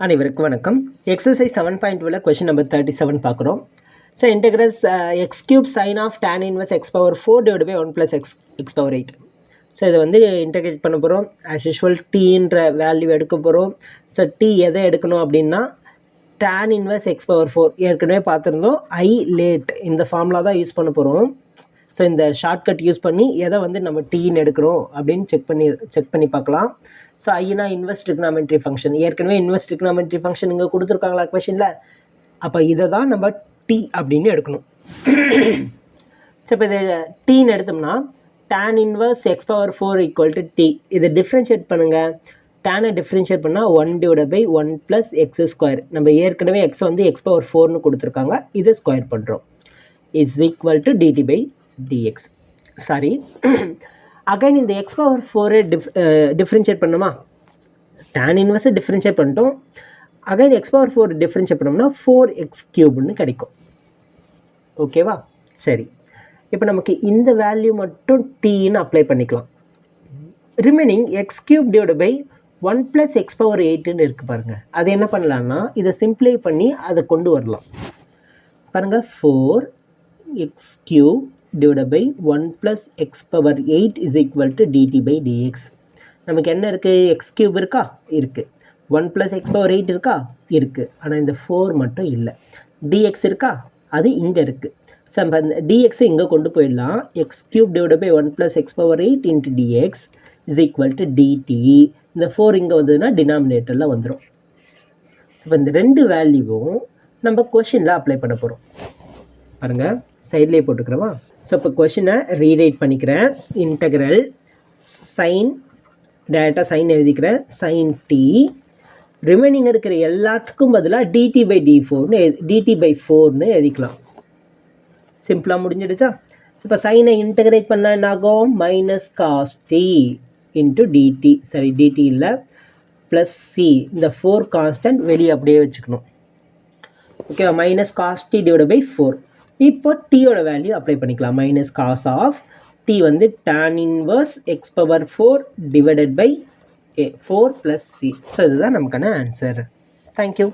அனைவருக்கும் வணக்கம். Exercise 7.2ல question number 37 பார்க்குறோம். So integrals x cube sine of tan inverse x power 4 divide by 1 + x power 8. So இதை வந்து integrate பண்ண போகிறோம். ஆஸ் யூஷுவல் டீன்ற வேல்யூ எடுக்க போகிறோம். ஸோ டி எதை எடுக்கணும் அப்படின்னா டேன் இன்வர்ஸ் எக்ஸ் பவர் 4 ஏற்கனவே பார்த்துருந்தோம். ஐ லேட் இந்த ஃபார்முலா தான் யூஸ் பண்ண போகிறோம். ஸோ இந்த ஷார்ட்கட் யூஸ் பண்ணி எதை வந்து நம்ம டீன்னு எடுக்கிறோம் அப்படின்னு செக் பண்ணி பார்க்கலாம். So Aina inverse trigonometry function, ஏற்கனவே இன்வெர்ஸ் ட்ரிக்னாமெட்ரி ஃபங்க்ஷன் இங்கே கொடுத்துருக்காங்களா கொஷனில். அப்போ இதை தான் நம்ம டி அப்படின்னு எடுக்கணும். ஸோ இப்போ இதை டீன்னு எடுத்தோம்னா tan inverse x power 4 equal to t. இதை டிஃப்ரென்ஷியேட் பண்ணுங்கள். டேனை டிஃப்ரென்ஷியேட் பண்ணால் 1 டிவைட் பை 1 + எக்ஸ் ஸ்கொயர். நம்ம ஏற்கனவே எக்ஸ் வந்து எக்ஸ் பவர் 4னு கொடுத்துருக்காங்க. இதை ஸ்கொயர் பண்ணுறோம். Is equal to dt by dx. Sorry, again இந்த எக்ஸ் பவர் 4 டிஃப்ரென்ஷியேட் பண்ணுமா? tan இன்வர்ஸை டிஃப்ரென்ஷியேட் பண்ணிட்டோம். அகைன் எக்ஸ் பவர் 4 டிஃப்ரென்ஷியேட் பண்ணோம்னா 4x³ கிடைக்கும். ஓகேவா? சரி, இப்போ நமக்கு இந்த வேல்யூ மட்டும் டீன்னு அப்ளை பண்ணிக்கலாம். Remaining x³ divide by 1 + x power 8ன்னு இருக்குது பாருங்கள். அது என்ன பண்ணலான்னா இதை சிம்ப்ளை பண்ணி அதை கொண்டு வரலாம். பாருங்கள், 4x³ divided by 1 + x power 8 is equal to dt by dx. நமக்கு என்ன இருக்குது? x³ இருக்கா? இருக்குது. 1 + எக்ஸ் பவர் 8 இருக்கா? இருக்குது. ஆனால் இந்த 4 மட்டும் இல்லை. dx இருக்கா? அது இங்கே இருக்குது. ஸோ நம்ம அந்த dx இங்கே கொண்டு போயிடலாம். x³ divided by 1 + x power 8 into dx is equal to dt. இந்த 4 இங்கே வந்ததுன்னா டினாமினேட்டரில் வந்துடும். ஸோ இப்போ இந்த ரெண்டு வேல்யூவும் நம்ம கொஷினில் அப்ளை பண்ண போகிறோம். பாருங்கள், சைட்லேயே போட்டுக்கிறோமா? ஸோ இப்போ கொஷினை ரீரைட் பண்ணிக்கிறேன். இன்டெக்ரல் சைன், டேரெக்டாக சைன் எழுதிக்கிறேன். சைன் டி, ரிமைனிங் இருக்கிற எல்லாத்துக்கும் பதிலாக டிடி பை டிடி பை 4னு எழுதிக்கலாம். சிம்பிளாக முடிஞ்சிடுச்சா? ஸோ இப்போ சைனை இன்டெகிரேட் பண்ணால் என்ன ஆகும்? -cos t into dt. சரி, டிடி இல்லை, ப்ளஸ் சி. இந்த 4 கான்ஸ்டன்ட் வெளியே அப்படியே வச்சுக்கணும். ஓகேவா? -cos t divide by 4. இப்போ டீயோட வேல்யூ அப்ளை பண்ணிக்கலாம். -cos ஆஃப் டி வந்து tan inverse x power 4 divided by 4 + c. So இதுதான் நமக்கான ஆன்சர். தேங்க்யூ.